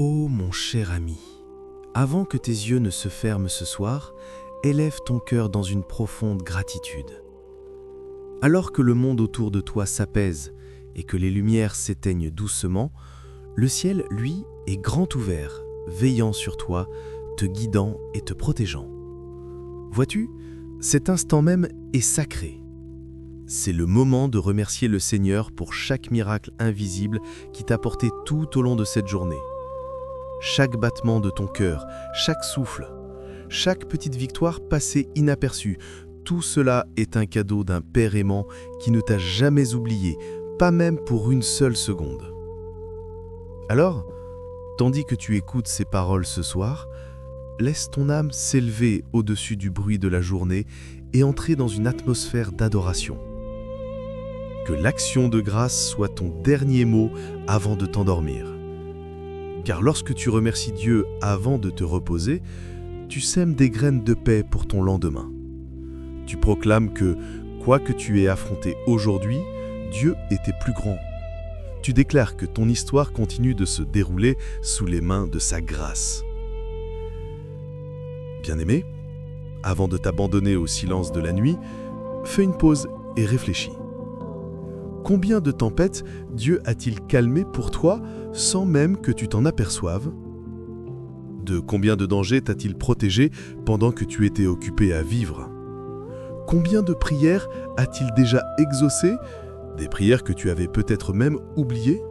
Ô mon cher ami, avant que tes yeux ne se ferment ce soir, élève ton cœur dans une profonde gratitude. Alors que le monde autour de toi s'apaise et que les lumières s'éteignent doucement, le ciel, lui, est grand ouvert, veillant sur toi, te guidant et te protégeant. Vois-tu, cet instant même est sacré. C'est le moment de remercier le Seigneur pour chaque miracle invisible qui t'a porté tout au long de cette journée. Chaque battement de ton cœur, chaque souffle, chaque petite victoire passée inaperçue, tout cela est un cadeau d'un Père aimant qui ne t'a jamais oublié, pas même pour une seule seconde. Alors, tandis que tu écoutes ces paroles ce soir, laisse ton âme s'élever au-dessus du bruit de la journée et entrer dans une atmosphère d'adoration. Que l'action de grâce soit ton dernier mot avant de t'endormir. Car lorsque tu remercies Dieu avant de te reposer, tu sèmes des graines de paix pour ton lendemain. Tu proclames que, quoi que tu aies affronté aujourd'hui, Dieu était plus grand. Tu déclares que ton histoire continue de se dérouler sous les mains de sa grâce. Bien-aimé, avant de t'abandonner au silence de la nuit, fais une pause et réfléchis. Combien de tempêtes Dieu a-t-il calmées pour toi sans même que tu t'en aperçoives? De combien de dangers t'a-t-il protégé pendant que tu étais occupé à vivre? Combien de prières a-t-il déjà exaucées, des prières que tu avais peut-être même oubliées?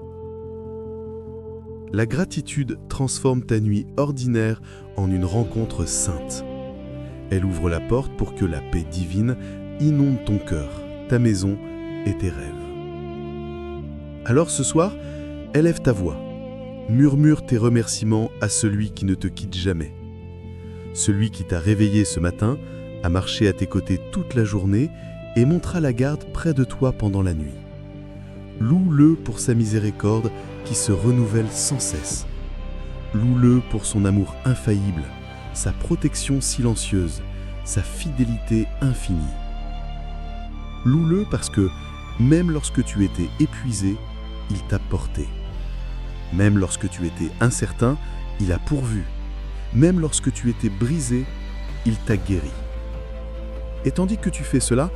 La gratitude transforme ta nuit ordinaire en une rencontre sainte. Elle ouvre la porte pour que la paix divine inonde ton cœur, ta maison et tes rêves. Alors ce soir, élève ta voix, murmure tes remerciements à celui qui ne te quitte jamais. Celui qui t'a réveillé ce matin, a marché à tes côtés toute la journée et montra la garde près de toi pendant la nuit. Loue-le pour sa miséricorde qui se renouvelle sans cesse. Loue-le pour son amour infaillible, sa protection silencieuse, sa fidélité infinie. Loue-le parce que, même lorsque tu étais épuisé, il t'a porté. Même lorsque tu étais incertain, il a pourvu. Même lorsque tu étais brisé, il t'a guéri. Et tandis que tu fais cela,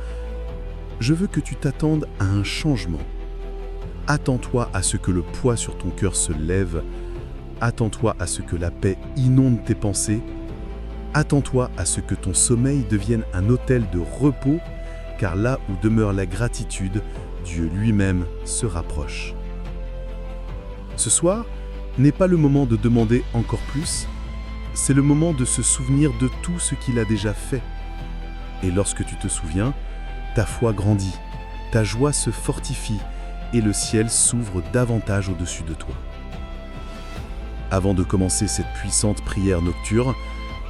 je veux que tu t'attendes à un changement. Attends-toi à ce que le poids sur ton cœur se lève. Attends-toi à ce que la paix inonde tes pensées. Attends-toi à ce que ton sommeil devienne un autel de repos, car là où demeure la gratitude, Dieu lui-même se rapproche. Ce soir n'est pas le moment de demander encore plus, c'est le moment de se souvenir de tout ce qu'il a déjà fait. Et lorsque tu te souviens, ta foi grandit, ta joie se fortifie et le ciel s'ouvre davantage au-dessus de toi. Avant de commencer cette puissante prière nocturne,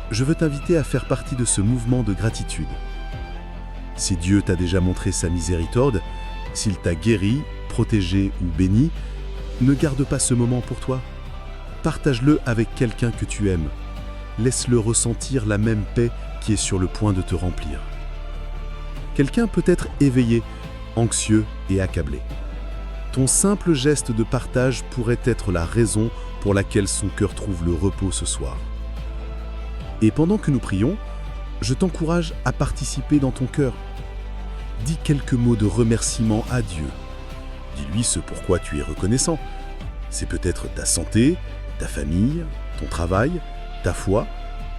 je veux t'inviter à faire partie de ce mouvement de gratitude. Si Dieu t'a déjà montré sa miséricorde, s'il t'a guéri, protégé ou béni, ne garde pas ce moment pour toi. Partage-le avec quelqu'un que tu aimes. Laisse-le ressentir la même paix qui est sur le point de te remplir. Quelqu'un peut être éveillé, anxieux et accablé. Ton simple geste de partage pourrait être la raison pour laquelle son cœur trouve le repos ce soir. Et pendant que nous prions, je t'encourage à participer dans ton cœur. Dis quelques mots de remerciement à Dieu. Dis-lui ce pourquoi tu es reconnaissant. C'est peut-être ta santé, ta famille, ton travail, ta foi,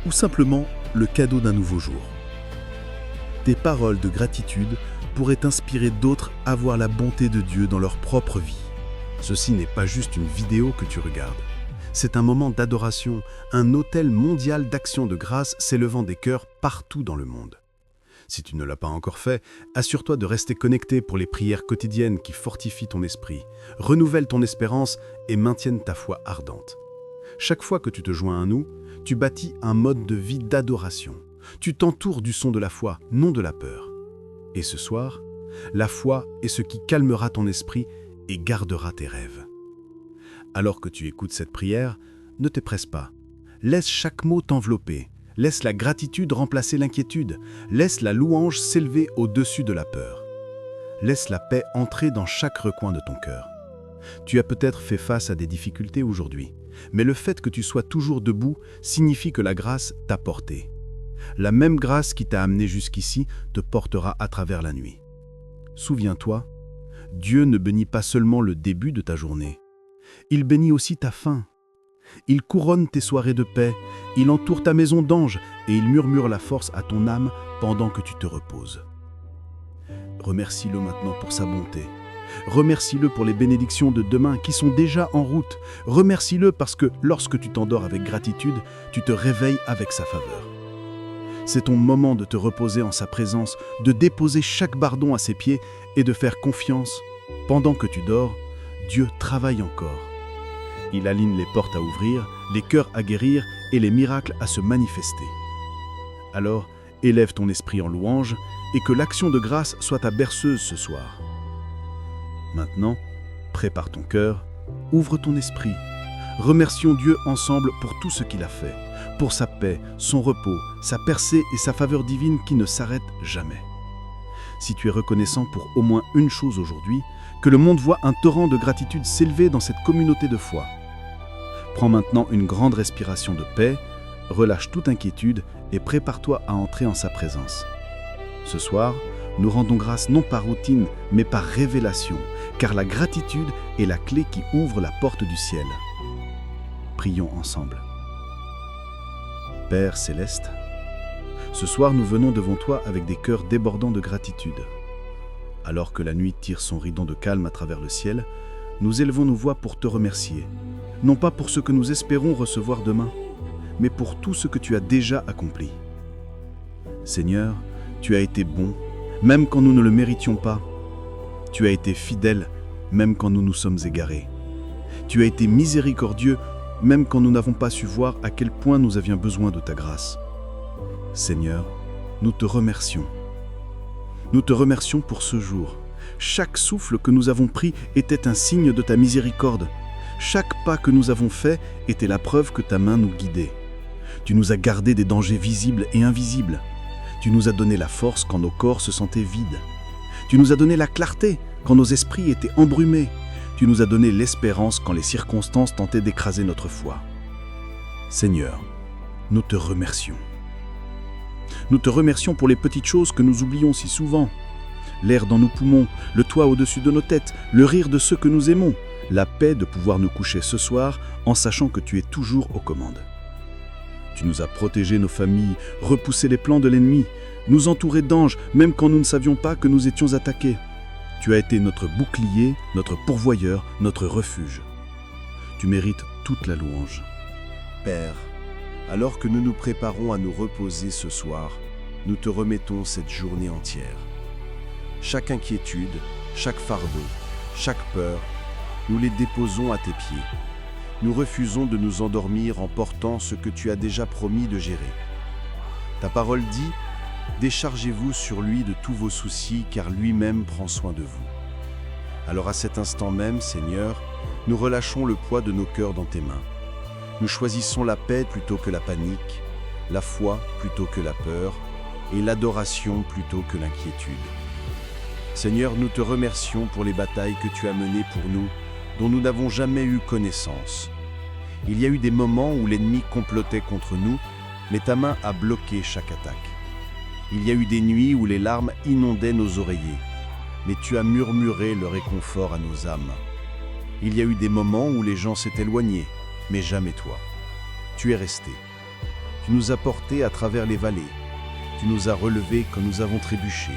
ou simplement le cadeau d'un nouveau jour. Tes paroles de gratitude pourraient inspirer d'autres à voir la bonté de Dieu dans leur propre vie. Ceci n'est pas juste une vidéo que tu regardes. C'est un moment d'adoration, un autel mondial d'action de grâce s'élevant des cœurs partout dans le monde. Si tu ne l'as pas encore fait, assure-toi de rester connecté pour les prières quotidiennes qui fortifient ton esprit, renouvellent ton espérance et maintiennent ta foi ardente. Chaque fois que tu te joins à nous, tu bâtis un mode de vie d'adoration. Tu t'entoures du son de la foi, non de la peur. Et ce soir, la foi est ce qui calmera ton esprit et gardera tes rêves. Alors que tu écoutes cette prière, ne te presse pas. Laisse chaque mot t'envelopper. Laisse la gratitude remplacer l'inquiétude. Laisse la louange s'élever au-dessus de la peur. Laisse la paix entrer dans chaque recoin de ton cœur. Tu as peut-être fait face à des difficultés aujourd'hui, mais le fait que tu sois toujours debout signifie que la grâce t'a porté. La même grâce qui t'a amené jusqu'ici te portera à travers la nuit. Souviens-toi, Dieu ne bénit pas seulement le début de ta journée, il bénit aussi ta fin. Il couronne tes soirées de paix, il entoure ta maison d'anges et il murmure la force à ton âme pendant que tu te reposes. Remercie-le maintenant pour sa bonté. Remercie-le pour les bénédictions de demain qui sont déjà en route. Remercie-le parce que lorsque tu t'endors avec gratitude, tu te réveilles avec sa faveur. C'est ton moment de te reposer en sa présence, de déposer chaque bardon à ses pieds et de faire confiance. Pendant que tu dors, Dieu travaille encore. Il aligne les portes à ouvrir, les cœurs à guérir et les miracles à se manifester. Alors, élève ton esprit en louange et que l'action de grâce soit ta berceuse ce soir. Maintenant, prépare ton cœur, ouvre ton esprit. Remercions Dieu ensemble pour tout ce qu'il a fait, pour sa paix, son repos, sa percée et sa faveur divine qui ne s'arrête jamais. Si tu es reconnaissant pour au moins une chose aujourd'hui, que le monde voit un torrent de gratitude s'élever dans cette communauté de foi. Prends maintenant une grande respiration de paix, relâche toute inquiétude et prépare-toi à entrer en sa présence. Ce soir, nous rendons grâce non par routine, mais par révélation, car la gratitude est la clé qui ouvre la porte du ciel. Prions ensemble. Père céleste, ce soir nous venons devant toi avec des cœurs débordants de gratitude. Alors que la nuit tire son rideau de calme à travers le ciel, nous élevons nos voix pour te remercier, non pas pour ce que nous espérons recevoir demain, mais pour tout ce que tu as déjà accompli. Seigneur, tu as été bon, même quand nous ne le méritions pas. Tu as été fidèle, même quand nous nous sommes égarés. Tu as été miséricordieux, même quand nous n'avons pas su voir à quel point nous avions besoin de ta grâce. Seigneur, nous te remercions. Nous te remercions pour ce jour. Chaque souffle que nous avons pris était un signe de ta miséricorde. Chaque pas que nous avons fait était la preuve que ta main nous guidait. Tu nous as gardés des dangers visibles et invisibles. Tu nous as donné la force quand nos corps se sentaient vides. Tu nous as donné la clarté quand nos esprits étaient embrumés. Tu nous as donné l'espérance quand les circonstances tentaient d'écraser notre foi. Seigneur, nous te remercions. Nous te remercions pour les petites choses que nous oublions si souvent. L'air dans nos poumons, le toit au-dessus de nos têtes, le rire de ceux que nous aimons, la paix de pouvoir nous coucher ce soir en sachant que tu es toujours aux commandes. Tu nous as protégé nos familles, repoussé les plans de l'ennemi, nous entouré d'anges même quand nous ne savions pas que nous étions attaqués. Tu as été notre bouclier, notre pourvoyeur, notre refuge. Tu mérites toute la louange. Père, alors que nous nous préparons à nous reposer ce soir, nous te remettons cette journée entière. Chaque inquiétude, chaque fardeau, chaque peur, nous les déposons à tes pieds. Nous refusons de nous endormir en portant ce que tu as déjà promis de gérer. Ta parole dit « Déchargez-vous sur lui de tous vos soucis, car lui-même prend soin de vous. » Alors à cet instant même, Seigneur, nous relâchons le poids de nos cœurs dans tes mains. Nous choisissons la paix plutôt que la panique, la foi plutôt que la peur, et l'adoration plutôt que l'inquiétude. Seigneur, nous te remercions pour les batailles que tu as menées pour nous, dont nous n'avons jamais eu connaissance. Il y a eu des moments où l'ennemi complotait contre nous, mais ta main a bloqué chaque attaque. Il y a eu des nuits où les larmes inondaient nos oreillers, mais tu as murmuré le réconfort à nos âmes. Il y a eu des moments où les gens s'étaient éloignés, mais jamais toi. Tu es resté. Tu nous as portés à travers les vallées. Tu nous as relevés quand nous avons trébuché.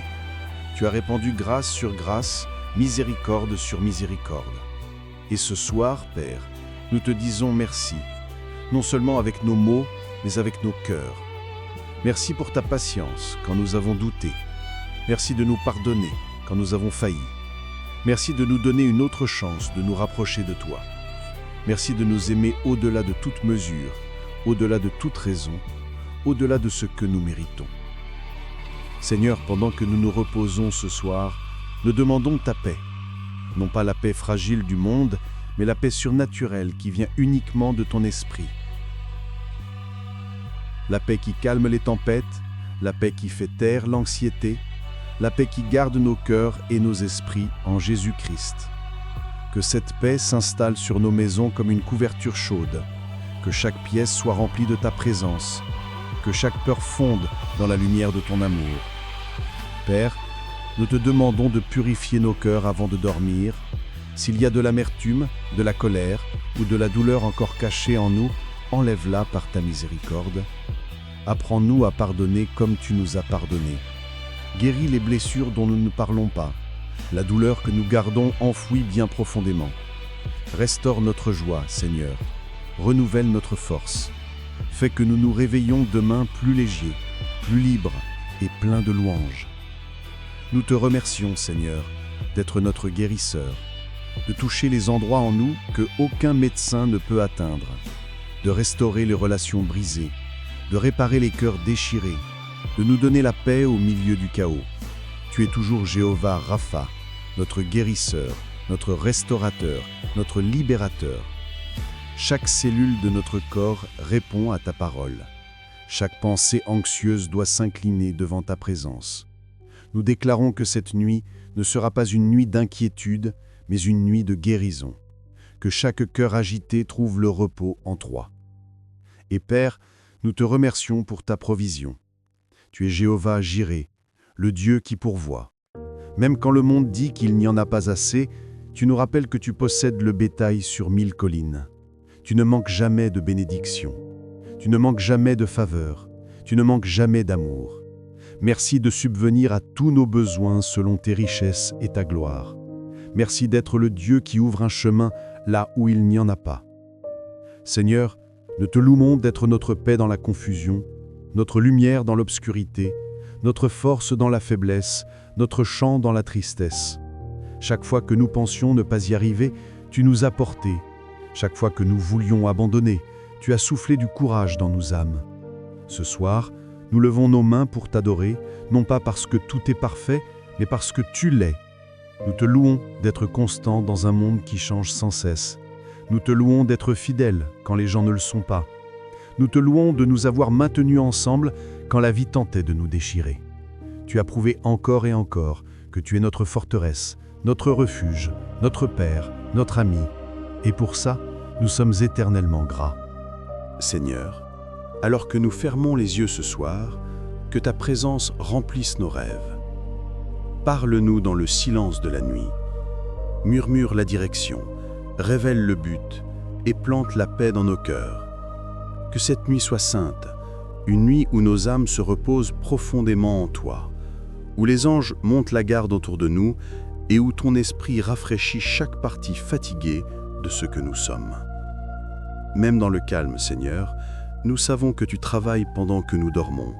Tu as répandu grâce sur grâce, miséricorde sur miséricorde. Et ce soir, Père, nous te disons merci, non seulement avec nos mots, mais avec nos cœurs. Merci pour ta patience quand nous avons douté. Merci de nous pardonner quand nous avons failli. Merci de nous donner une autre chance de nous rapprocher de toi. Merci de nous aimer au-delà de toute mesure, au-delà de toute raison, au-delà de ce que nous méritons. Seigneur, pendant que nous nous reposons ce soir, nous demandons ta paix. Non pas la paix fragile du monde, mais la paix surnaturelle qui vient uniquement de ton esprit. La paix qui calme les tempêtes, la paix qui fait taire l'anxiété, la paix qui garde nos cœurs et nos esprits en Jésus-Christ. Que cette paix s'installe sur nos maisons comme une couverture chaude. Que chaque pièce soit remplie de ta présence. Que chaque peur fonde dans la lumière de ton amour. Père, nous te demandons de purifier nos cœurs avant de dormir. S'il y a de l'amertume, de la colère ou de la douleur encore cachée en nous, enlève-la par ta miséricorde. Apprends-nous à pardonner comme tu nous as pardonné. Guéris les blessures dont nous ne parlons pas, la douleur que nous gardons enfouie bien profondément. Restaure notre joie, Seigneur. Renouvelle notre force. Fais que nous nous réveillions demain plus légers, plus libres et pleins de louanges. Nous te remercions, Seigneur, d'être notre guérisseur, de toucher les endroits en nous que aucun médecin ne peut atteindre, de restaurer les relations brisées, de réparer les cœurs déchirés, de nous donner la paix au milieu du chaos. Tu es toujours Jéhovah Rapha, notre guérisseur, notre restaurateur, notre libérateur. Chaque cellule de notre corps répond à ta parole. Chaque pensée anxieuse doit s'incliner devant ta présence. Nous déclarons que cette nuit ne sera pas une nuit d'inquiétude, mais une nuit de guérison. Que chaque cœur agité trouve le repos en toi. Et Père, nous te remercions pour ta provision. Tu es Jéhovah Jiré, le Dieu qui pourvoit. Même quand le monde dit qu'il n'y en a pas assez, tu nous rappelles que tu possèdes le bétail sur 1000 collines. Tu ne manques jamais de bénédiction. Tu ne manques jamais de faveur. Tu ne manques jamais d'amour. Merci de subvenir à tous nos besoins selon tes richesses et ta gloire. Merci d'être le Dieu qui ouvre un chemin là où il n'y en a pas. Seigneur, nous te louons d'être notre paix dans la confusion, notre lumière dans l'obscurité, notre force dans la faiblesse, notre chant dans la tristesse. Chaque fois que nous pensions ne pas y arriver, tu nous as portés. Chaque fois que nous voulions abandonner, tu as soufflé du courage dans nos âmes. Ce soir, nous levons nos mains pour t'adorer, non pas parce que tout est parfait, mais parce que tu l'es. Nous te louons d'être constant dans un monde qui change sans cesse. Nous te louons d'être fidèle quand les gens ne le sont pas. Nous te louons de nous avoir maintenus ensemble quand la vie tentait de nous déchirer. Tu as prouvé encore et encore que tu es notre forteresse, notre refuge, notre Père, notre ami. Et pour ça, nous sommes éternellement gras. Seigneur, alors que nous fermons les yeux ce soir, que ta présence remplisse nos rêves. Parle-nous dans le silence de la nuit. Murmure la direction, révèle le but et plante la paix dans nos cœurs. Que cette nuit soit sainte, une nuit où nos âmes se reposent profondément en toi, où les anges montent la garde autour de nous et où ton esprit rafraîchit chaque partie fatiguée de ce que nous sommes. Même dans le calme, Seigneur, nous savons que tu travailles pendant que nous dormons.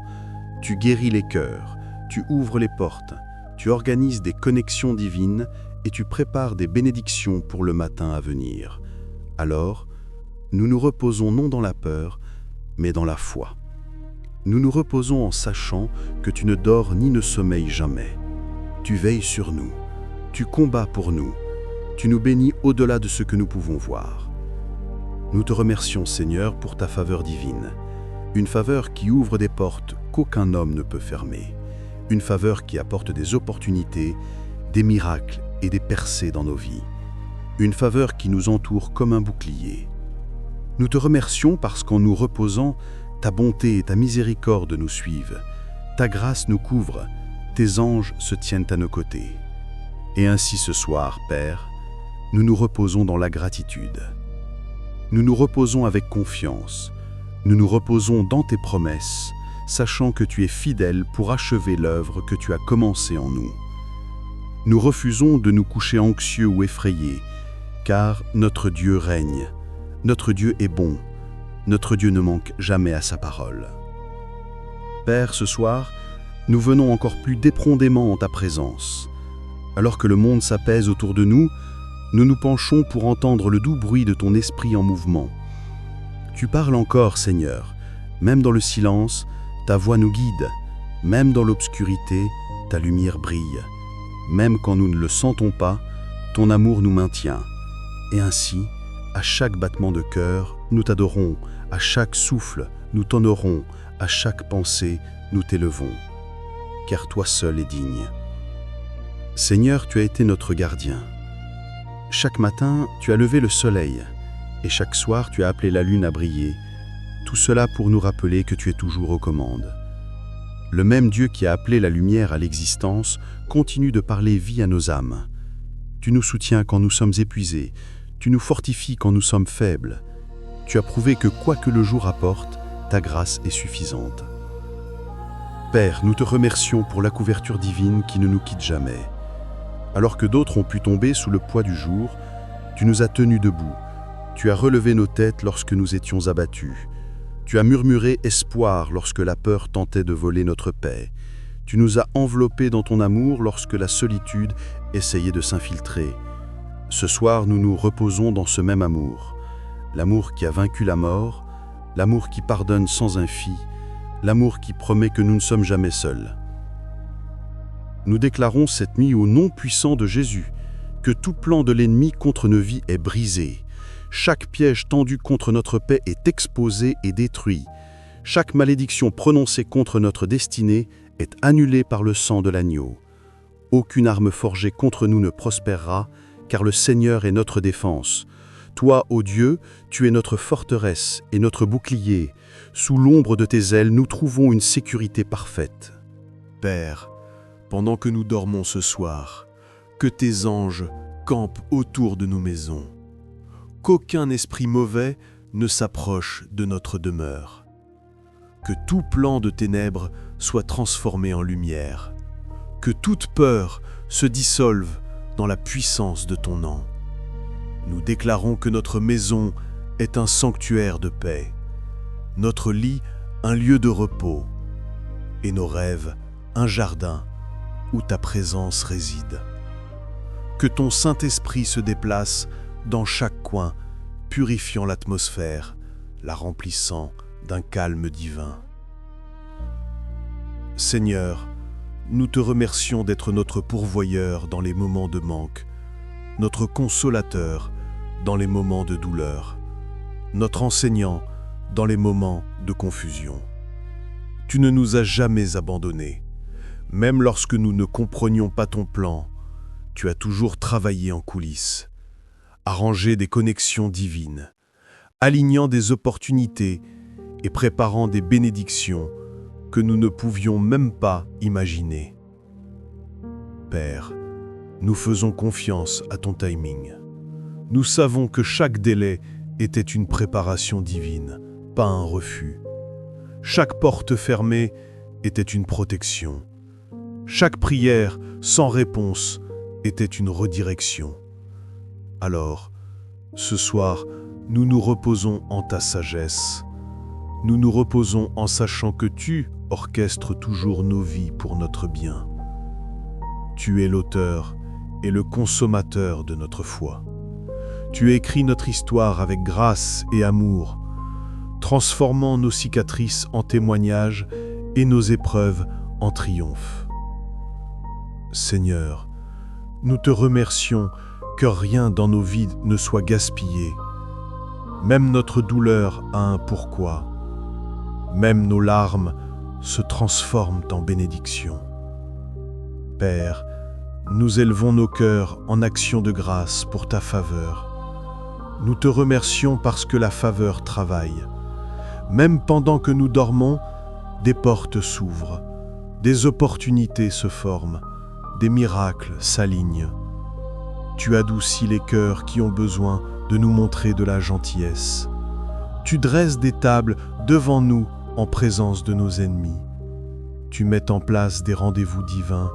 Tu guéris les cœurs, tu ouvres les portes, tu organises des connexions divines et tu prépares des bénédictions pour le matin à venir. Alors, nous nous reposons non dans la peur, mais dans la foi. Nous nous reposons en sachant que tu ne dors ni ne sommeilles jamais. Tu veilles sur nous, tu combats pour nous, tu nous bénis au-delà de ce que nous pouvons voir. Nous te remercions, Seigneur, pour ta faveur divine, une faveur qui ouvre des portes qu'aucun homme ne peut fermer, une faveur qui apporte des opportunités, des miracles et des percées dans nos vies, une faveur qui nous entoure comme un bouclier. Nous te remercions parce qu'en nous reposant, ta bonté et ta miséricorde nous suivent, ta grâce nous couvre, tes anges se tiennent à nos côtés. Et ainsi ce soir, Père, nous nous reposons dans la gratitude. Nous nous reposons avec confiance, nous nous reposons dans tes promesses, sachant que tu es fidèle pour achever l'œuvre que tu as commencée en nous. Nous refusons de nous coucher anxieux ou effrayés, car notre Dieu règne, notre Dieu est bon, notre Dieu ne manque jamais à sa parole. Père, ce soir, nous venons encore plus dépendamment en ta présence. Alors que le monde s'apaise autour de nous, nous nous penchons pour entendre le doux bruit de ton esprit en mouvement. Tu parles encore, Seigneur, même dans le silence, ta voix nous guide, même dans l'obscurité, ta lumière brille. Même quand nous ne le sentons pas, ton amour nous maintient. Et ainsi, à chaque battement de cœur, nous t'adorons, à chaque souffle, nous t'honorons, à chaque pensée, nous t'élevons. Car toi seul es digne. Seigneur, tu as été notre gardien. Chaque matin, tu as levé le soleil, et chaque soir, tu as appelé la lune à briller. Tout cela pour nous rappeler que tu es toujours aux commandes. Le même Dieu qui a appelé la lumière à l'existence continue de parler vie à nos âmes. Tu nous soutiens quand nous sommes épuisés, tu nous fortifies quand nous sommes faibles. Tu as prouvé que quoi que le jour apporte, ta grâce est suffisante. Père, nous te remercions pour la couverture divine qui ne nous quitte jamais. Alors que d'autres ont pu tomber sous le poids du jour, tu nous as tenus debout. Tu as relevé nos têtes lorsque nous étions abattus. Tu as murmuré espoir lorsque la peur tentait de voler notre paix. Tu nous as enveloppés dans ton amour lorsque la solitude essayait de s'infiltrer. Ce soir, nous nous reposons dans ce même amour. L'amour qui a vaincu la mort, l'amour qui pardonne sans infi, l'amour qui promet que nous ne sommes jamais seuls. Nous déclarons cette nuit au nom puissant de Jésus que tout plan de l'ennemi contre nos vies est brisé. Chaque piège tendu contre notre paix est exposé et détruit. Chaque malédiction prononcée contre notre destinée est annulée par le sang de l'agneau. Aucune arme forgée contre nous ne prospérera, car le Seigneur est notre défense. Toi, ô Dieu, tu es notre forteresse et notre bouclier. Sous l'ombre de tes ailes, nous trouvons une sécurité parfaite. Père, pendant que nous dormons ce soir, que tes anges campent autour de nos maisons. Qu'aucun esprit mauvais ne s'approche de notre demeure. Que tout plan de ténèbres soit transformé en lumière. Que toute peur se dissolve dans la puissance de ton nom. Nous déclarons que notre maison est un sanctuaire de paix, notre lit un lieu de repos, et nos rêves un jardin où ta présence réside. Que ton Saint-Esprit se déplace dans chaque coin, purifiant l'atmosphère, la remplissant d'un calme divin. Seigneur, nous te remercions d'être notre pourvoyeur dans les moments de manque, notre consolateur dans les moments de douleur, notre enseignant dans les moments de confusion. Tu ne nous as jamais abandonnés. Même lorsque nous ne comprenions pas ton plan, tu as toujours travaillé en coulisses, arrangé des connexions divines, alignant des opportunités et préparant des bénédictions que nous ne pouvions même pas imaginer. Père, nous faisons confiance à ton timing. Nous savons que chaque délai était une préparation divine, pas un refus. Chaque porte fermée était une protection. Chaque prière sans réponse était une redirection. Alors, ce soir, nous nous reposons en ta sagesse. Nous nous reposons en sachant que tu orchestres toujours nos vies pour notre bien. Tu es l'auteur et le consommateur de notre foi. Tu écris notre histoire avec grâce et amour, transformant nos cicatrices en témoignages et nos épreuves en triomphe. Seigneur, nous te remercions que rien dans nos vies ne soit gaspillé. Même notre douleur a un pourquoi. Même nos larmes se transforment en bénédiction. Père, nous élevons nos cœurs en action de grâce pour ta faveur. Nous te remercions parce que la faveur travaille. Même pendant que nous dormons, des portes s'ouvrent, des opportunités se forment, des miracles s'alignent. Tu adoucis les cœurs qui ont besoin de nous montrer de la gentillesse. Tu dresses des tables devant nous en présence de nos ennemis. Tu mets en place des rendez-vous divins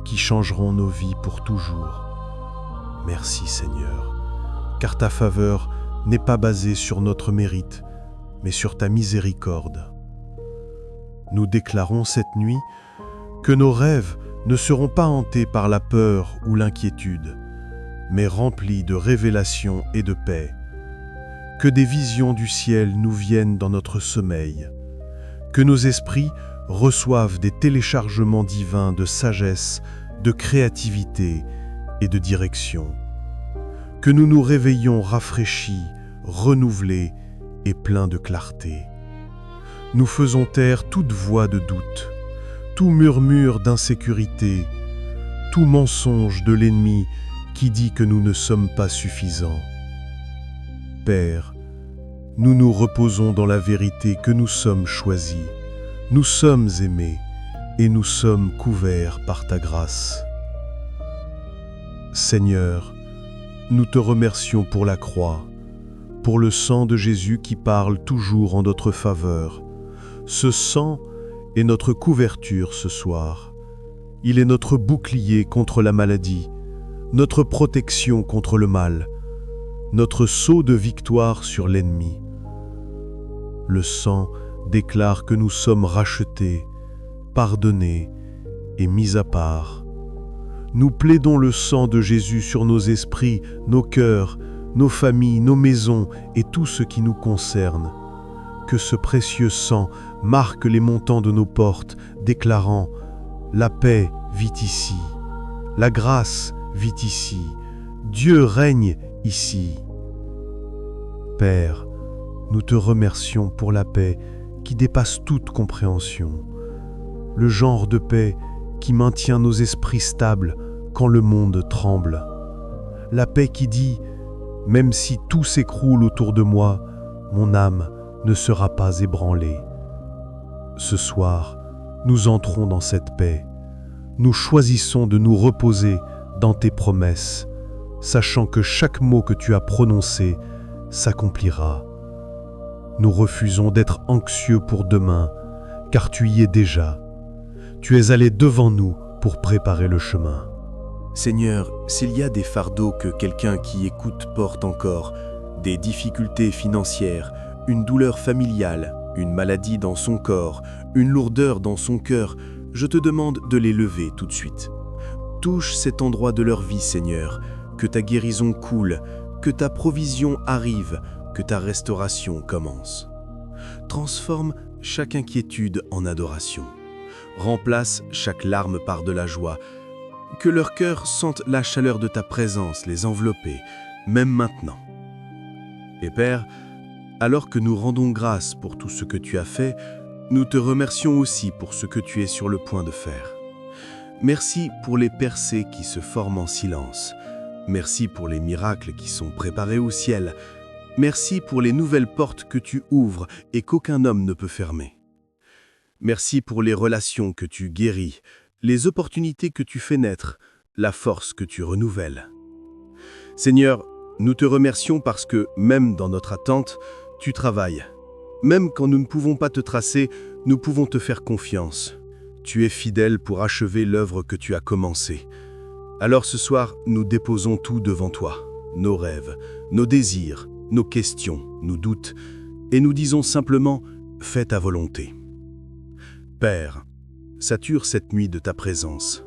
qui changeront nos vies pour toujours. Merci Seigneur, car ta faveur n'est pas basée sur notre mérite, mais sur ta miséricorde. Nous déclarons cette nuit que nos rêves ne seront pas hantés par la peur ou l'inquiétude, mais remplis de révélations et de paix. Que des visions du ciel nous viennent dans notre sommeil, que nos esprits reçoivent des téléchargements divins de sagesse, de créativité et de direction. Que nous nous réveillons rafraîchis, renouvelés et pleins de clarté. Nous faisons taire toute voix de doute, tout murmure d'insécurité, tout mensonge de l'ennemi qui dit que nous ne sommes pas suffisants. Père, nous nous reposons dans la vérité que nous sommes choisis, nous sommes aimés et nous sommes couverts par ta grâce. Seigneur, nous te remercions pour la croix, pour le sang de Jésus qui parle toujours en notre faveur. Ce sang est notre couverture ce soir. Il est notre bouclier contre la maladie, notre protection contre le mal, notre sceau de victoire sur l'ennemi. Le sang déclare que nous sommes rachetés, pardonnés et mis à part. Nous plaidons le sang de Jésus sur nos esprits, nos cœurs, nos familles, nos maisons et tout ce qui nous concerne. Que ce précieux sang marque les montants de nos portes, déclarant « La paix vit ici, la grâce vit ici, Dieu règne ici. » Père, nous te remercions pour la paix qui dépasse toute compréhension, le genre de paix qui maintient nos esprits stables quand le monde tremble. La paix qui dit « Même si tout s'écroule autour de moi, mon âme ne sera pas ébranlée. » Ce soir, nous entrons dans cette paix. Nous choisissons de nous reposer dans tes promesses, sachant que chaque mot que tu as prononcé s'accomplira. Nous refusons d'être anxieux pour demain, car tu y es déjà. Tu es allé devant nous pour préparer le chemin. Seigneur, s'il y a des fardeaux que quelqu'un qui écoute porte encore, des difficultés financières, une douleur familiale, une maladie dans son corps, une lourdeur dans son cœur, je te demande de les lever tout de suite. Touche cet endroit de leur vie, Seigneur, que ta guérison coule, que ta provision arrive, que ta restauration commence. Transforme chaque inquiétude en adoration. Remplace chaque larme par de la joie. Que leur cœur sente la chaleur de ta présence les envelopper, même maintenant. Et Père, alors que nous rendons grâce pour tout ce que tu as fait, nous te remercions aussi pour ce que tu es sur le point de faire. Merci pour les percées qui se forment en silence. Merci pour les miracles qui sont préparés au ciel. Merci pour les nouvelles portes que tu ouvres et qu'aucun homme ne peut fermer. Merci pour les relations que tu guéris, les opportunités que tu fais naître, la force que tu renouvelles. Seigneur, nous te remercions parce que, même dans notre attente, tu travailles. Même quand nous ne pouvons pas te tracer, nous pouvons te faire confiance. Tu es fidèle pour achever l'œuvre que tu as commencée. Alors ce soir, nous déposons tout devant toi, nos rêves, nos désirs, nos questions, nos doutes, et nous disons simplement « Fais ta volonté ». Père, sature cette nuit de ta présence.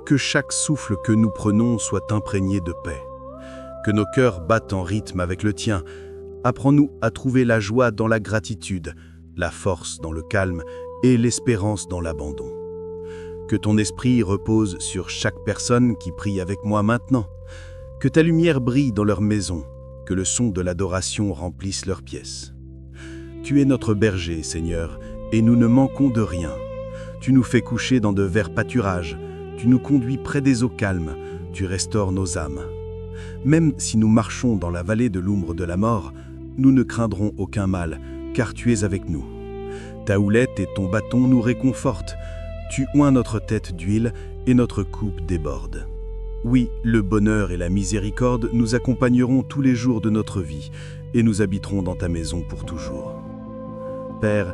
Que chaque souffle que nous prenons soit imprégné de paix. Que nos cœurs battent en rythme avec le tien. Apprends-nous à trouver la joie dans la gratitude, la force dans le calme et l'espérance dans l'abandon. Que ton esprit repose sur chaque personne qui prie avec moi maintenant. Que ta lumière brille dans leur maison, que le son de l'adoration remplisse leurs pièces. Tu es notre berger, Seigneur, et nous ne manquons de rien. Tu nous fais coucher dans de verts pâturages, tu nous conduis près des eaux calmes, tu restaures nos âmes. Même si nous marchons dans la vallée de l'ombre de la mort, nous ne craindrons aucun mal, car tu es avec nous. Ta houlette et ton bâton nous réconfortent. Tu oins notre tête d'huile et notre coupe déborde. Oui, le bonheur et la miséricorde nous accompagneront tous les jours de notre vie, et nous habiterons dans ta maison pour toujours. Père,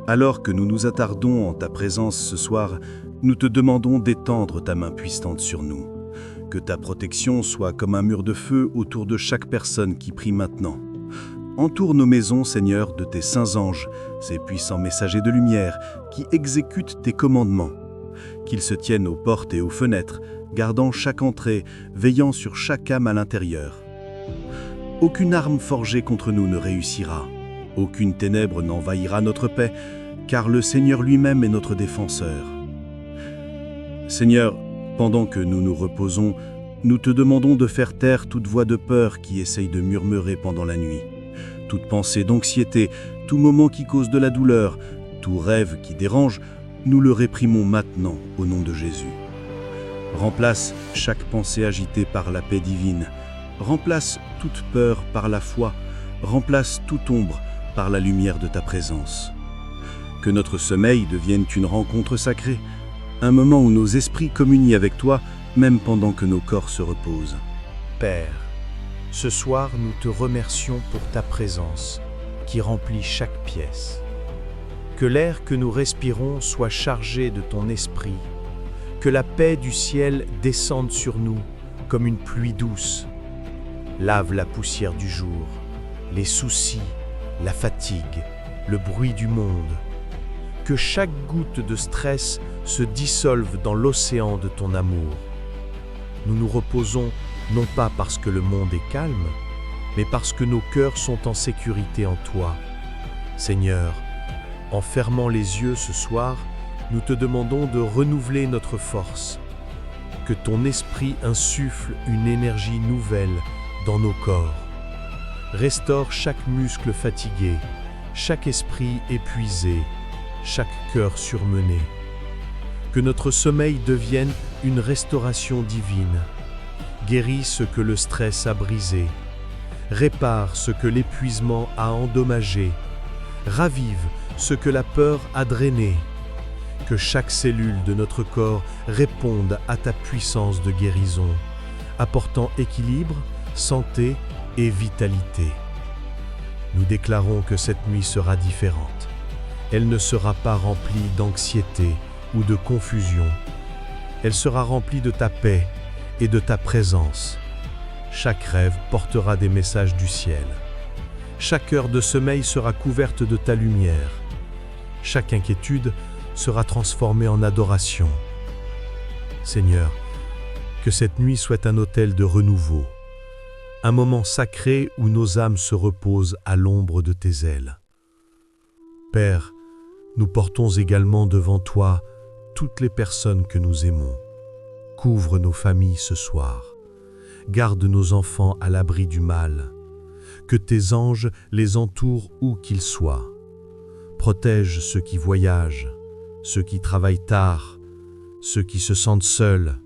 alors que nous nous attardons en ta présence ce soir, nous te demandons d'étendre ta main puissante sur nous. Que ta protection soit comme un mur de feu autour de chaque personne qui prie maintenant. Entoure nos maisons, Seigneur, de tes saints anges, ces puissants messagers de lumière qui exécutent tes commandements. Qu'ils se tiennent aux portes et aux fenêtres, gardant chaque entrée, veillant sur chaque âme à l'intérieur. Aucune arme forgée contre nous ne réussira. Aucune ténèbre n'envahira notre paix, car le Seigneur lui-même est notre défenseur. Seigneur, pendant que nous nous reposons, nous te demandons de faire taire toute voix de peur qui essaye de murmurer pendant la nuit. Toute pensée d'anxiété, tout moment qui cause de la douleur, tout rêve qui dérange, nous le réprimons maintenant au nom de Jésus. Remplace chaque pensée agitée par la paix divine. Remplace toute peur par la foi. Remplace toute ombre par la lumière de ta présence. Que notre sommeil devienne une rencontre sacrée, un moment où nos esprits communient avec toi, même pendant que nos corps se reposent. Père, ce soir nous te remercions pour ta présence qui remplit chaque pièce. Que l'air que nous respirons soit chargé de ton esprit, que la paix du ciel descende sur nous comme une pluie douce. Lave la poussière du jour, les soucis, la fatigue, le bruit du monde. Que chaque goutte de stress se dissolve dans l'océan de ton amour. Nous nous reposons non pas parce que le monde est calme, mais parce que nos cœurs sont en sécurité en toi. Seigneur, en fermant les yeux ce soir, nous te demandons de renouveler notre force. Que ton esprit insuffle une énergie nouvelle dans nos corps. Restaure chaque muscle fatigué, chaque esprit épuisé, chaque cœur surmené. Que notre sommeil devienne une restauration divine. Guéris ce que le stress a brisé. Répare ce que l'épuisement a endommagé. Ravive ce que la peur a drainé. Que chaque cellule de notre corps réponde à ta puissance de guérison, apportant équilibre, santé et vitalité. Nous déclarons que cette nuit sera différente. Elle ne sera pas remplie d'anxiété ou de confusion. Elle sera remplie de ta paix et de ta présence. Chaque rêve portera des messages du ciel. Chaque heure de sommeil sera couverte de ta lumière. Chaque inquiétude sera transformée en adoration. Seigneur, que cette nuit soit un autel de renouveau, un moment sacré où nos âmes se reposent à l'ombre de tes ailes. Père, nous portons également devant toi toutes les personnes que nous aimons. Couvre nos familles ce soir. Garde nos enfants à l'abri du mal. Que tes anges les entourent où qu'ils soient. Protège ceux qui voyagent, ceux qui travaillent tard, ceux qui se sentent seuls.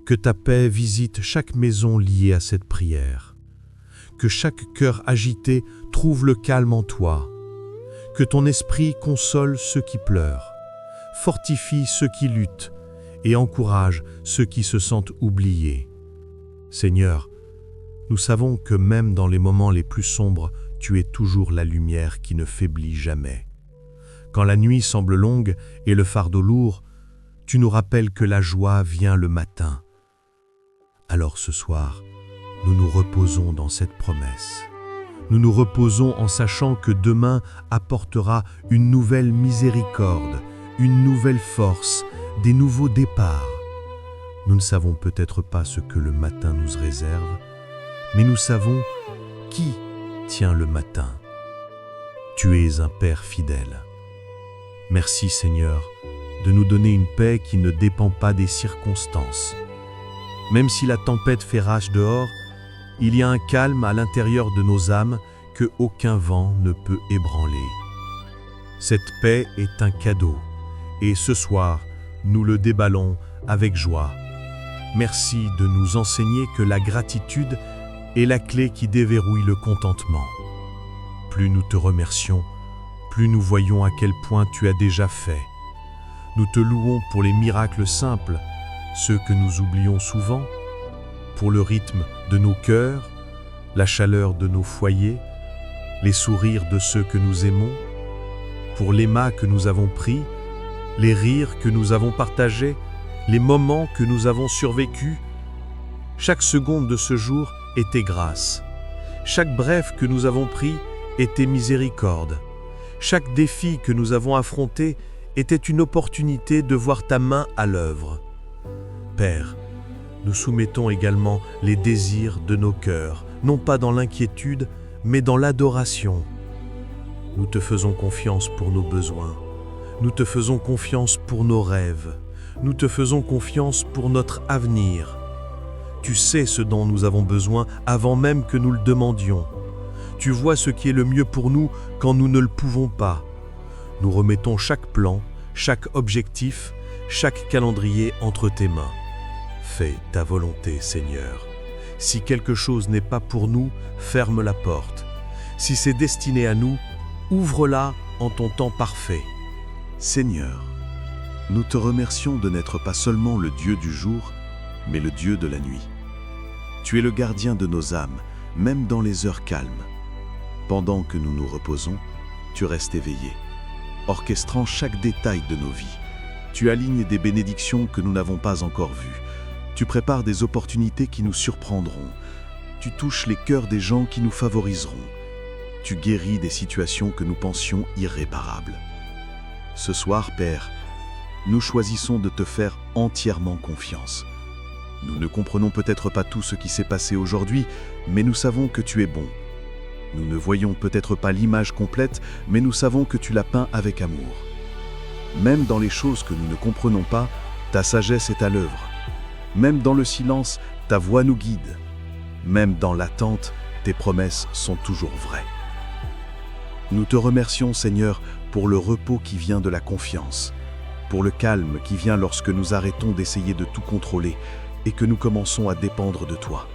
Que ta paix visite chaque maison liée à cette prière. Que chaque cœur agité trouve le calme en toi. Que ton esprit console ceux qui pleurent, fortifie ceux qui luttent et encourage ceux qui se sentent oubliés. Seigneur, nous savons que même dans les moments les plus sombres, tu es toujours la lumière qui ne faiblit jamais. Quand la nuit semble longue et le fardeau lourd, tu nous rappelles que la joie vient le matin. Alors ce soir, nous nous reposons dans cette promesse. Nous nous reposons en sachant que demain apportera une nouvelle miséricorde, une nouvelle force, des nouveaux départs. Nous ne savons peut-être pas ce que le matin nous réserve, mais nous savons qui tient le matin. Tu es un Père fidèle. Merci Seigneur de nous donner une paix qui ne dépend pas des circonstances. Même si la tempête fait rage dehors, il y a un calme à l'intérieur de nos âmes que aucun vent ne peut ébranler. Cette paix est un cadeau, et ce soir, nous le déballons avec joie. Merci de nous enseigner que la gratitude est la clé qui déverrouille le contentement. Plus nous te remercions, plus nous voyons à quel point tu as déjà fait. Nous te louons pour les miracles simples, ceux que nous oublions souvent, pour le rythme de nos cœurs, la chaleur de nos foyers, les sourires de ceux que nous aimons, pour les mâts que nous avons pris, les rires que nous avons partagés, les moments que nous avons survécus. Chaque seconde de ce jour était grâce. Chaque bref que nous avons pris était miséricorde. Chaque défi que nous avons affronté était une opportunité de voir ta main à l'œuvre. Père, nous soumettons également les désirs de nos cœurs, non pas dans l'inquiétude, mais dans l'adoration. Nous te faisons confiance pour nos besoins. Nous te faisons confiance pour nos rêves. Nous te faisons confiance pour notre avenir. Tu sais ce dont nous avons besoin avant même que nous le demandions. Tu vois ce qui est le mieux pour nous quand nous ne le pouvons pas. Nous remettons chaque plan, chaque objectif, chaque calendrier entre tes mains. fais ta volonté, Seigneur. Si quelque chose n'est pas pour nous, ferme la porte. Si c'est destiné à nous, ouvre-la en ton temps parfait. Seigneur, nous te remercions de n'être pas seulement le Dieu du jour, mais le Dieu de la nuit. Tu es le gardien de nos âmes, même dans les heures calmes. Pendant que nous nous reposons, tu restes éveillé, orchestrant chaque détail de nos vies. Tu alignes des bénédictions que nous n'avons pas encore vues. Tu prépares des opportunités qui nous surprendront. Tu touches les cœurs des gens qui nous favoriseront. Tu guéris des situations que nous pensions irréparables. Ce soir, Père, nous choisissons de te faire entièrement confiance. Nous ne comprenons peut-être pas tout ce qui s'est passé aujourd'hui, mais nous savons que tu es bon. Nous ne voyons peut-être pas l'image complète, mais nous savons que tu l'as peint avec amour. Même dans les choses que nous ne comprenons pas, ta sagesse est à l'œuvre. Même dans le silence, ta voix nous guide. Même dans l'attente, tes promesses sont toujours vraies. Nous te remercions, Seigneur, pour le repos qui vient de la confiance, pour le calme qui vient lorsque nous arrêtons d'essayer de tout contrôler et que nous commençons à dépendre de toi.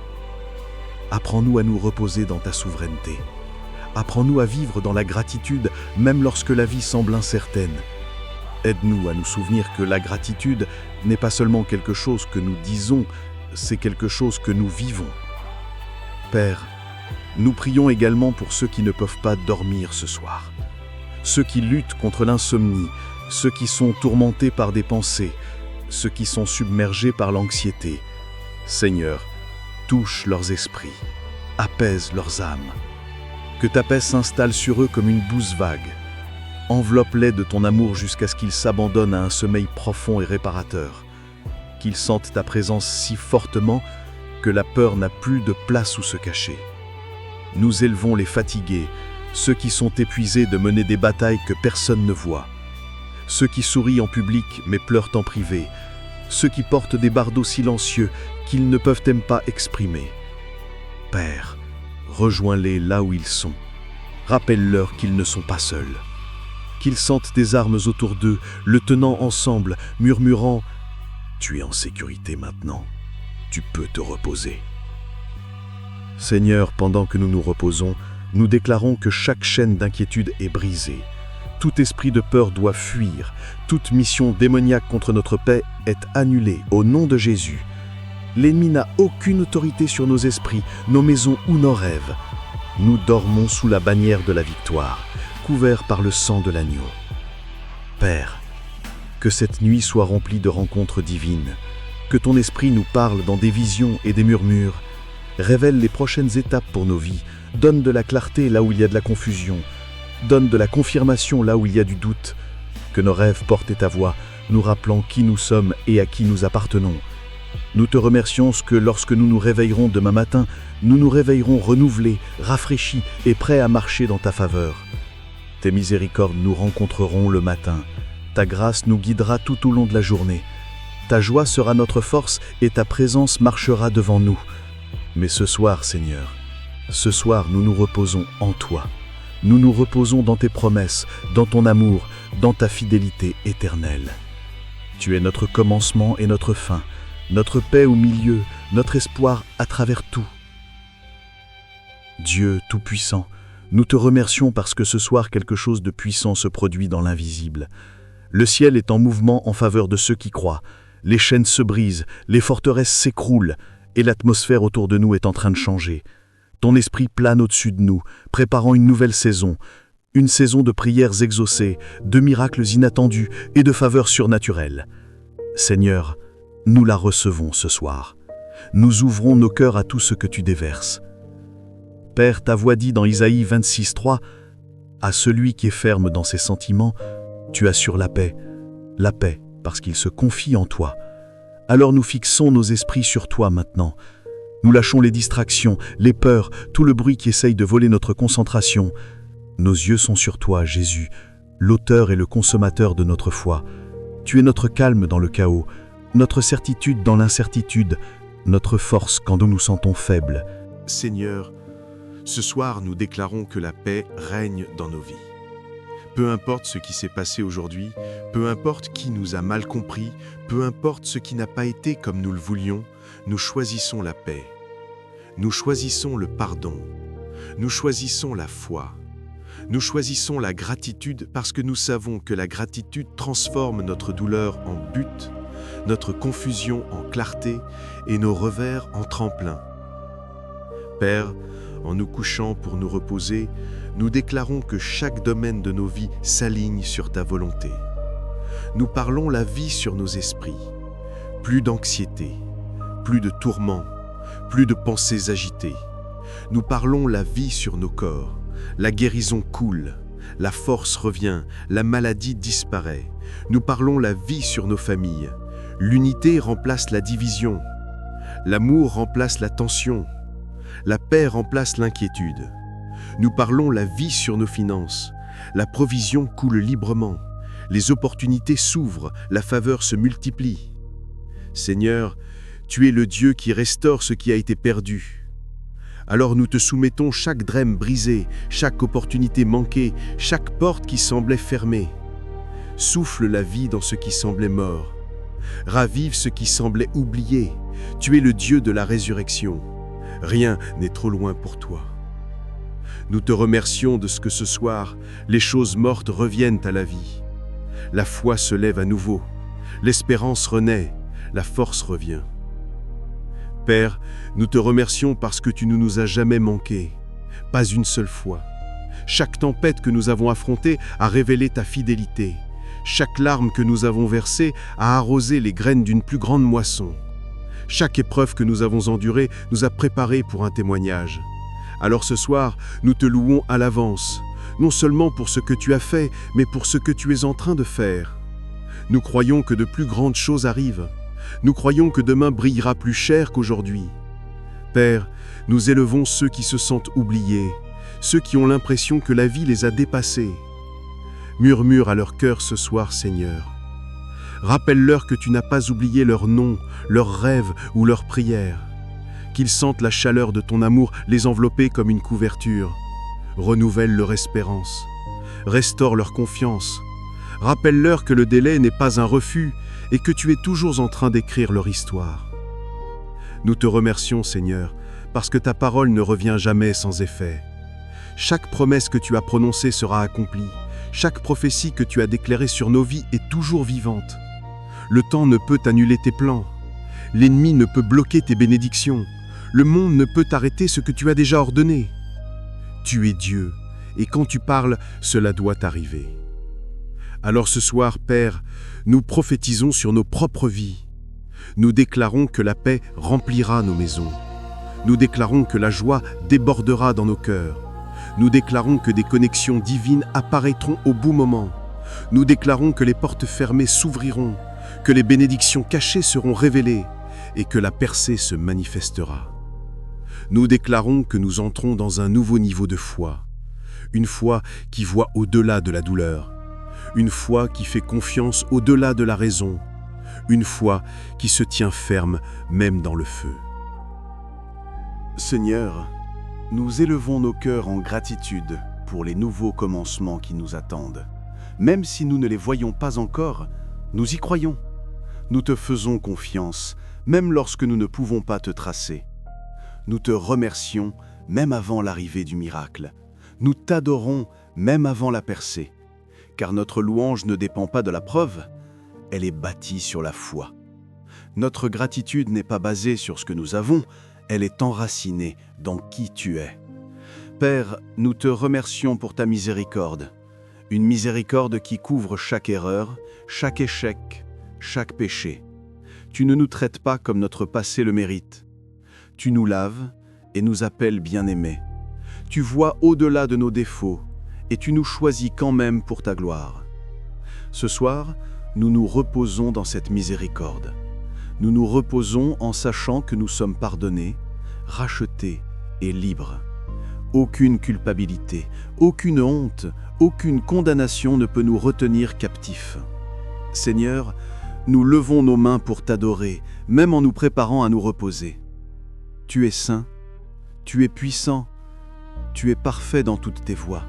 Apprends-nous à nous reposer dans ta souveraineté. Apprends-nous à vivre dans la gratitude, même lorsque la vie semble incertaine. Aide-nous à nous souvenir que la gratitude n'est pas seulement quelque chose que nous disons, c'est quelque chose que nous vivons. Père, nous prions également pour ceux qui ne peuvent pas dormir ce soir, ceux qui luttent contre l'insomnie, ceux qui sont tourmentés par des pensées, ceux qui sont submergés par l'anxiété. Seigneur, touche leurs esprits, apaise leurs âmes. Que ta paix s'installe sur eux comme une bouse vague. Enveloppe-les de ton amour jusqu'à ce qu'ils s'abandonnent à un sommeil profond et réparateur. Qu'ils sentent ta présence si fortement que la peur n'a plus de place où se cacher. Nous élevons les fatigués, ceux qui sont épuisés de mener des batailles que personne ne voit. Ceux qui sourient en public mais pleurent en privé. Ceux qui portent des bardeaux silencieux qu'ils ne peuvent même pas exprimer. Père, rejoins-les là où ils sont. Rappelle-leur qu'ils ne sont pas seuls. Qu'ils sentent des armes autour d'eux, le tenant ensemble, murmurant « Tu es en sécurité maintenant, tu peux te reposer ». Seigneur, pendant que nous nous reposons, nous déclarons que chaque chaîne d'inquiétude est brisée. Tout esprit de peur doit fuir. Toute mission démoniaque contre notre paix est annulée au nom de Jésus. L'ennemi n'a aucune autorité sur nos esprits, nos maisons ou nos rêves. Nous dormons sous la bannière de la victoire, couverts par le sang de l'agneau. Père, que cette nuit soit remplie de rencontres divines, que ton esprit nous parle dans des visions et des murmures, révèle les prochaines étapes pour nos vies, donne de la clarté là où il y a de la confusion, donne de la confirmation là où il y a du doute, que nos rêves portent ta voix, nous rappelant qui nous sommes et à qui nous appartenons. Nous te remercions que lorsque nous nous réveillerons demain matin, nous nous réveillerons renouvelés, rafraîchis et prêts à marcher dans ta faveur. Tes miséricordes nous rencontreront le matin. Ta grâce nous guidera tout au long de la journée. Ta joie sera notre force et ta présence marchera devant nous. Mais ce soir, Seigneur, ce soir nous nous reposons en toi. Nous nous reposons dans tes promesses, dans ton amour, dans ta fidélité éternelle. Tu es notre commencement et notre fin, notre paix au milieu, notre espoir à travers tout. Dieu Tout-Puissant, nous te remercions parce que ce soir quelque chose de puissant se produit dans l'invisible. Le ciel est en mouvement en faveur de ceux qui croient. Les chaînes se brisent, les forteresses s'écroulent et l'atmosphère autour de nous est en train de changer. Ton esprit plane au-dessus de nous, préparant une nouvelle saison. Une saison de prières exaucées, de miracles inattendus et de faveurs surnaturelles. Seigneur, nous la recevons ce soir. Nous ouvrons nos cœurs à tout ce que tu déverses. Père, ta voix dit dans Isaïe 26:3, « À celui qui est ferme dans ses sentiments, tu assures la paix parce qu'il se confie en toi. » Alors nous fixons nos esprits sur toi maintenant. Nous lâchons les distractions, les peurs, tout le bruit qui essaye de voler notre concentration. Nos yeux sont sur toi, Jésus, l'auteur et le consommateur de notre foi. Tu es notre calme dans le chaos, notre certitude dans l'incertitude, notre force quand nous nous sentons faibles. Seigneur, ce soir nous déclarons que la paix règne dans nos vies. Peu importe ce qui s'est passé aujourd'hui, peu importe qui nous a mal compris, peu importe ce qui n'a pas été comme nous le voulions, nous choisissons la paix. Nous choisissons le pardon. Nous choisissons la foi. Nous choisissons la gratitude parce que nous savons que la gratitude transforme notre douleur en but, notre confusion en clarté et nos revers en tremplin. Père, en nous couchant pour nous reposer, nous déclarons que chaque domaine de nos vies s'aligne sur ta volonté. Nous parlons la vie sur nos esprits. Plus d'anxiété, plus de tourments, plus de pensées agitées. Nous parlons la vie sur nos corps. La guérison coule, la force revient, la maladie disparaît. Nous parlons la vie sur nos familles. L'unité remplace la division. L'amour remplace la tension. La paix remplace l'inquiétude. Nous parlons la vie sur nos finances. La provision coule librement. Les opportunités s'ouvrent, la faveur se multiplie. Seigneur, tu es le Dieu qui restaure ce qui a été perdu. Alors nous te soumettons chaque drème brisé, chaque opportunité manquée, chaque porte qui semblait fermée. Souffle la vie dans ce qui semblait mort. Ravive ce qui semblait oublié. Tu es le Dieu de la résurrection. Rien n'est trop loin pour toi. Nous te remercions de ce que ce soir, les choses mortes reviennent à la vie. La foi se lève à nouveau. L'espérance renaît. La force revient. Père, nous te remercions parce que tu ne nous as jamais manqué, pas une seule fois. Chaque tempête que nous avons affrontée a révélé ta fidélité. Chaque larme que nous avons versée a arrosé les graines d'une plus grande moisson. Chaque épreuve que nous avons endurée nous a préparés pour un témoignage. Alors ce soir, nous te louons à l'avance, non seulement pour ce que tu as fait, mais pour ce que tu es en train de faire. Nous croyons que de plus grandes choses arrivent. Nous croyons que demain brillera plus cher qu'aujourd'hui. Père, nous élevons ceux qui se sentent oubliés, ceux qui ont l'impression que la vie les a dépassés. Murmure à leur cœur ce soir, Seigneur. Rappelle-leur que tu n'as pas oublié leurs noms, leurs rêves ou leurs prières. Qu'ils sentent la chaleur de ton amour les envelopper comme une couverture. Renouvelle leur espérance. Restaure leur confiance. Rappelle-leur que le délai n'est pas un refus et que tu es toujours en train d'écrire leur histoire. Nous te remercions, Seigneur, parce que ta parole ne revient jamais sans effet. Chaque promesse que tu as prononcée sera accomplie. Chaque prophétie que tu as déclarée sur nos vies est toujours vivante. Le temps ne peut annuler tes plans. L'ennemi ne peut bloquer tes bénédictions. Le monde ne peut arrêter ce que tu as déjà ordonné. Tu es Dieu, et quand tu parles, cela doit arriver. Alors ce soir, Père, nous prophétisons sur nos propres vies. Nous déclarons que la paix remplira nos maisons. Nous déclarons que la joie débordera dans nos cœurs. Nous déclarons que des connexions divines apparaîtront au bon moment. Nous déclarons que les portes fermées s'ouvriront, que les bénédictions cachées seront révélées et que la percée se manifestera. Nous déclarons que nous entrons dans un nouveau niveau de foi, une foi qui voit au-delà de la douleur, une foi qui fait confiance au-delà de la raison, une foi qui se tient ferme même dans le feu. Seigneur, nous élevons nos cœurs en gratitude pour les nouveaux commencements qui nous attendent. Même si nous ne les voyons pas encore, nous y croyons. Nous te faisons confiance, même lorsque nous ne pouvons pas te tracer. Nous te remercions même avant l'arrivée du miracle. Nous t'adorons même avant la percée. Car notre louange ne dépend pas de la preuve, elle est bâtie sur la foi. Notre gratitude n'est pas basée sur ce que nous avons, elle est enracinée dans qui tu es. Père, nous te remercions pour ta miséricorde. Une miséricorde qui couvre chaque erreur, chaque échec, chaque péché. Tu ne nous traites pas comme notre passé le mérite. Tu nous laves et nous appelles bien-aimés. Tu vois au-delà de nos défauts et tu nous choisis quand même pour ta gloire. Ce soir, nous nous reposons dans cette miséricorde. Nous nous reposons en sachant que nous sommes pardonnés, rachetés et libres. Aucune culpabilité, aucune honte, aucune condamnation ne peut nous retenir captifs. Seigneur, nous levons nos mains pour t'adorer, même en nous préparant à nous reposer. Tu es saint, tu es puissant, tu es parfait dans toutes tes voies.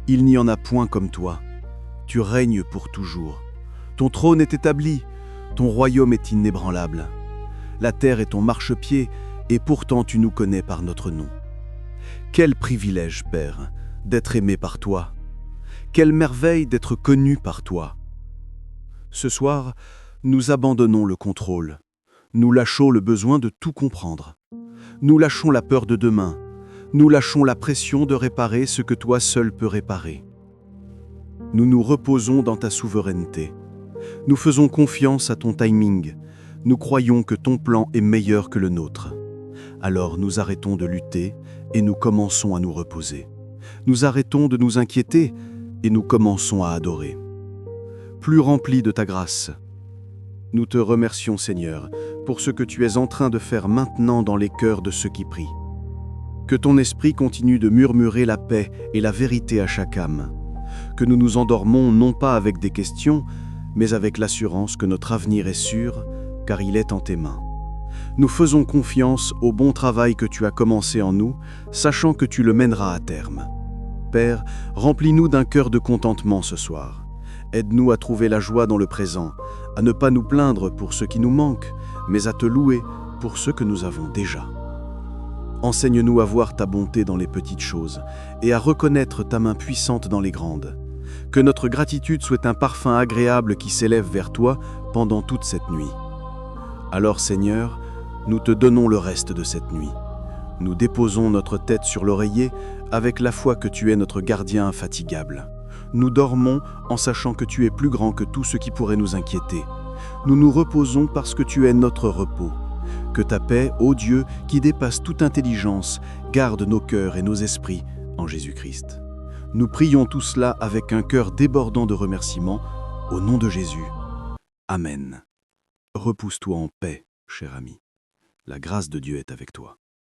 Il n'y en a point comme toi. Tu règnes pour toujours. Ton trône est établi, ton royaume est inébranlable. La terre est ton marchepied, et pourtant tu nous connais par notre nom. Quel privilège, Père, d'être aimé par toi. Quelle merveille d'être connu par toi. Ce soir, nous abandonnons le contrôle. Nous lâchons le besoin de tout comprendre. Nous lâchons la peur de demain. Nous lâchons la pression de réparer ce que toi seul peux réparer. Nous nous reposons dans ta souveraineté. Nous faisons confiance à ton timing. Nous croyons que ton plan est meilleur que le nôtre. Alors nous arrêtons de lutter et nous commençons à nous reposer. Nous arrêtons de nous inquiéter et nous commençons à adorer. Plus remplis de ta grâce. Nous te remercions, Seigneur, pour ce que tu es en train de faire maintenant dans les cœurs de ceux qui prient. Que ton esprit continue de murmurer la paix et la vérité à chaque âme. Que nous nous endormons non pas avec des questions, mais avec l'assurance que notre avenir est sûr, car il est en tes mains. Nous faisons confiance au bon travail que tu as commencé en nous, sachant que tu le mèneras à terme. Père, remplis-nous d'un cœur de contentement ce soir. Aide-nous à trouver la joie dans le présent, à ne pas nous plaindre pour ce qui nous manque, mais à te louer pour ce que nous avons déjà. Enseigne-nous à voir ta bonté dans les petites choses et à reconnaître ta main puissante dans les grandes. Que notre gratitude soit un parfum agréable qui s'élève vers toi pendant toute cette nuit. Alors Seigneur, nous te donnons le reste de cette nuit. Nous déposons notre tête sur l'oreiller avec la foi que tu es notre gardien infatigable. Nous dormons en sachant que tu es plus grand que tout ce qui pourrait nous inquiéter. Nous nous reposons parce que tu es notre repos. Que ta paix, ô Dieu, qui dépasse toute intelligence, garde nos cœurs et nos esprits en Jésus-Christ. Nous prions tout cela avec un cœur débordant de remerciements, au nom de Jésus. Amen. Repousse-toi en paix, cher ami. La grâce de Dieu est avec toi.